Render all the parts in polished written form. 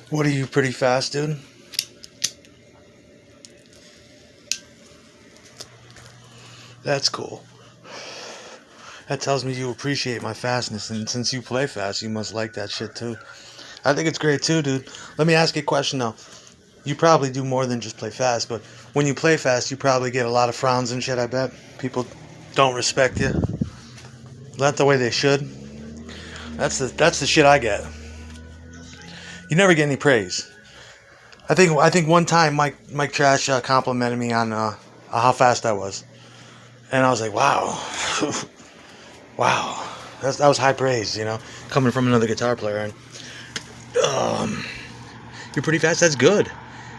What are you, pretty fast, dude? That's cool. That tells me you appreciate my fastness, and since you play fast, you must like that shit too. I think it's great too, dude. Let me ask you a question though. You probably do more than just play fast, but when you play fast, you probably get a lot of frowns and shit, I bet. People don't respect you. Not the way they should. That's the shit I get. You never get any praise. I think one time Mike Trash complimented me on how fast I was, and I was like, wow, wow, that was high praise, coming from another guitar player. And um, you're pretty fast. That's good.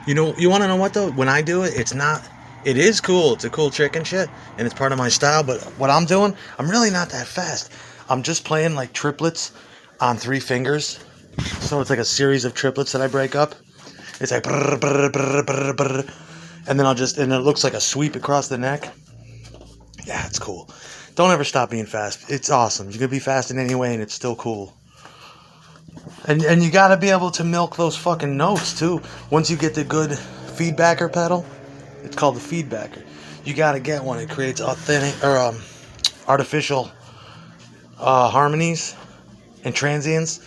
You want to know what though? When I do it, it's not. It is cool. It's a cool trick and shit, and it's part of my style. But what I'm doing, I'm really not that fast. I'm just playing like triplets on 3 fingers. So it's like a series of triplets that I break up. It's like brr, brr, brr, brr, brr. And then and it looks like a sweep across the neck. Yeah, it's cool. Don't ever stop being fast. It's awesome. You can be fast in any way and it's still cool. And you gotta be able to milk those fucking notes too. Once you get the good feedbacker pedal, it's called the feedbacker. You gotta get one. It creates authentic or artificial harmonies and transients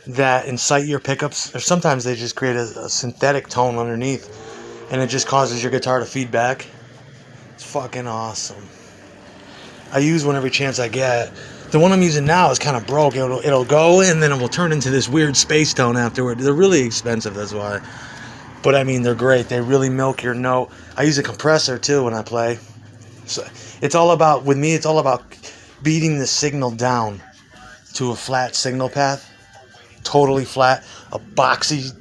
that incite your pickups, or sometimes they just create a synthetic tone underneath, and it just causes your guitar to feedback. It's fucking awesome. I use one every chance I get. The one I'm using now is kind of broke. It'll go, and then it will turn into this weird space tone afterward. They're really expensive, that's why. But I mean, they're great. They really milk your note. I use a compressor too when I play. So with me, it's all about beating the signal down to a flat signal path. Totally flat, a boxy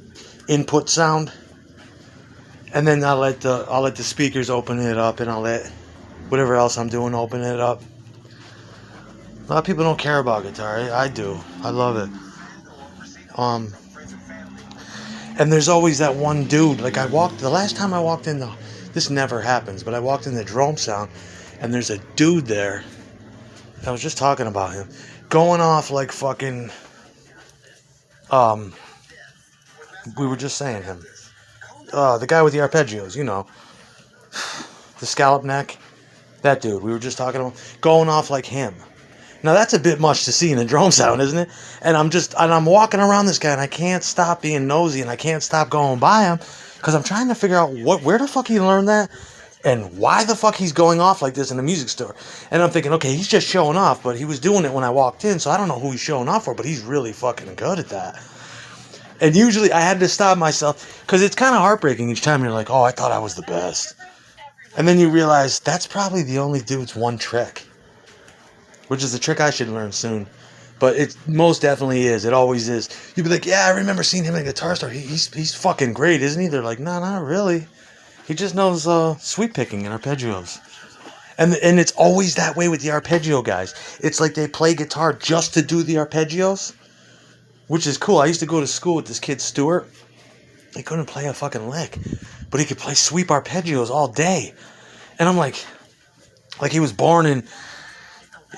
input sound, and then I'll let the speakers open it up, and I'll let whatever else I'm doing open it up. A lot of people don't care about guitar. I do. I love it. And there's always that one dude. Like the last time I walked in this never happens, but I walked in the Drome Sound, and there's a dude there. I was just talking about him, going off like fucking. We were just saying him. The guy with the arpeggios, the scallop neck. That dude. We were just talking about going off like him. Now that's a bit much to see in a Drome Sound, isn't it? And I'm walking around this guy, and I can't stop being nosy, and I can't stop going by him because I'm trying to figure out where the fuck he learned that, and why the fuck he's going off like this in a music store. And I'm thinking, okay, he's just showing off, but he was doing it when I walked in, so I don't know who he's showing off for, but he's really fucking good at that. And usually I had to stop myself because it's kind of heartbreaking each time you're like, oh, I thought I was the best. And then you realize that's probably the only dude's one trick, which is a trick I should learn soon. But it most definitely is. It always is. You'd be like, yeah, I remember seeing him at a guitar store. He's fucking great, isn't he? They're like, no, not really. He just knows sweep picking and arpeggios. And it's always that way with the arpeggio guys. It's like they play guitar just to do the arpeggios, which is cool. I used to go to school with this kid, Stuart. He couldn't play a fucking lick, but he could play sweep arpeggios all day. And I'm like he was born in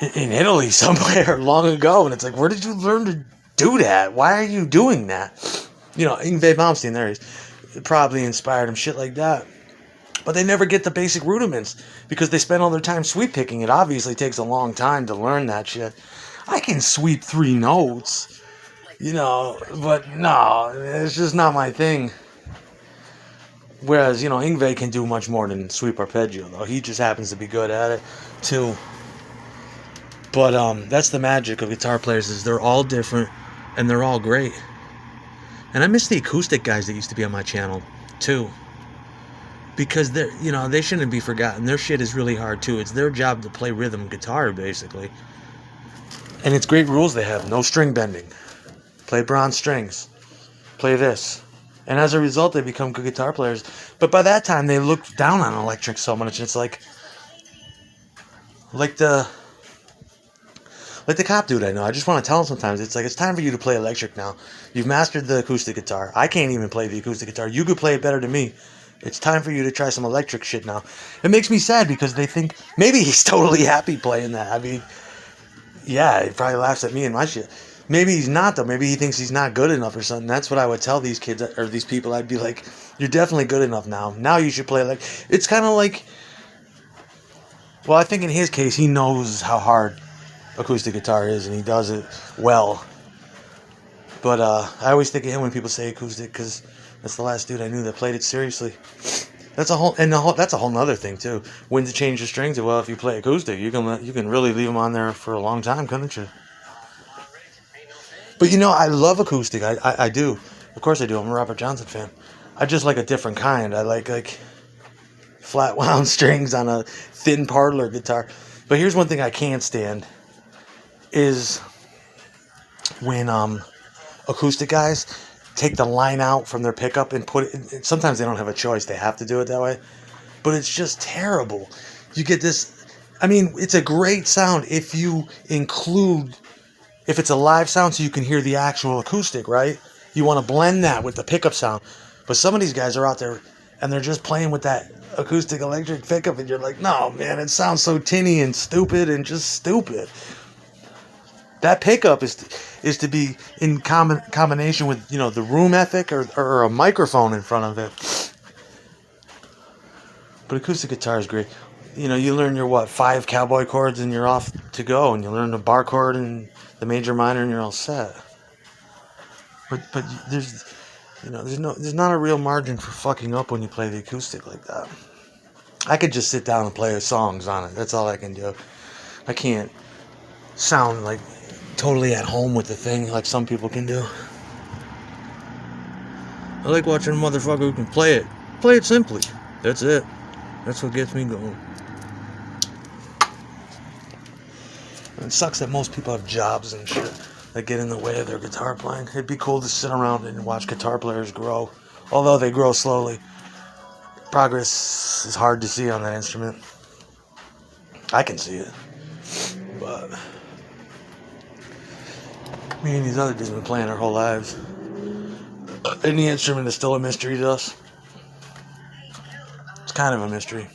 Italy somewhere long ago. And it's like, where did you learn to do that? Why are you doing that? Yngwie Malmsteen, there he is. Probably inspired him, shit like that. But they never get the basic rudiments because they spend all their time sweep picking. It obviously takes a long time to learn that shit. I can sweep 3 notes. But no, it's just not my thing. Whereas, Yngwie can do much more than sweep arpeggio, though. He just happens to be good at it, too. But that's the magic of guitar players, is they're all different, and they're all great. And I miss the acoustic guys that used to be on my channel, too. Because they shouldn't be forgotten. Their shit is really hard, too. It's their job to play rhythm guitar, basically. And it's great rules they have. No string bending. Play bronze strings. Play this. And as a result, they become good guitar players. But by that time, they looked down on electric so much. It's like the cop dude I know. I just want to tell him sometimes. It's like, it's time for you to play electric now. You've mastered the acoustic guitar. I can't even play the acoustic guitar. You could play it better than me. It's time for you to try some electric shit now. It makes me sad because they think maybe he's totally happy playing that. I mean, yeah, he probably laughs at me and my shit. Maybe he's not, though. Maybe he thinks he's not good enough or something. That's what I would tell these kids or these people. I'd be like, you're definitely good enough now. Now you should play like... It's kind of like... Well, I think in his case, he knows how hard acoustic guitar is, and he does it well. But I always think of him when people say acoustic, because that's the last dude I knew that played it seriously. That's a whole nother thing too. When to change the strings? Well, if you play acoustic, you can really leave them on there for a long time, couldn't you? But I love acoustic. I do. Of course I do. I'm a Robert Johnson fan. I just like a different kind. I like flat wound strings on a thin parlor guitar. But here's one thing I can't stand is when acoustic guys take the line out from their pickup and put it. Sometimes they don't have a choice; they have to do it that way. But it's just terrible. You get this. I mean, it's a great sound if you include, if it's a live sound, so you can hear the actual acoustic, right? You want to blend that with the pickup sound. But some of these guys are out there and they're just playing with that acoustic electric pickup, and you're like, no, man, it sounds so tinny and stupid and just stupid. That pickup is to be in combination with, the room ethic or a microphone in front of it. But acoustic guitar is great. You learn your 5 cowboy chords and you're off to go, and you learn the bar chord and the major minor and you're all set. But there's not a real margin for fucking up when you play the acoustic like that. I could just sit down and play songs on it. That's all I can do. I can't sound like totally at home with the thing like some people can do. I like watching a motherfucker who can play it simply. That's it. That's what gets me going. It sucks that most people have jobs and shit that get in the way of their guitar playing. It'd be cool to sit around and watch guitar players grow, although they grow slowly. Progress is hard to see on that instrument. I can see it, but me and these other dudes have been playing our whole lives. And the instrument is still a mystery to us. It's kind of a mystery.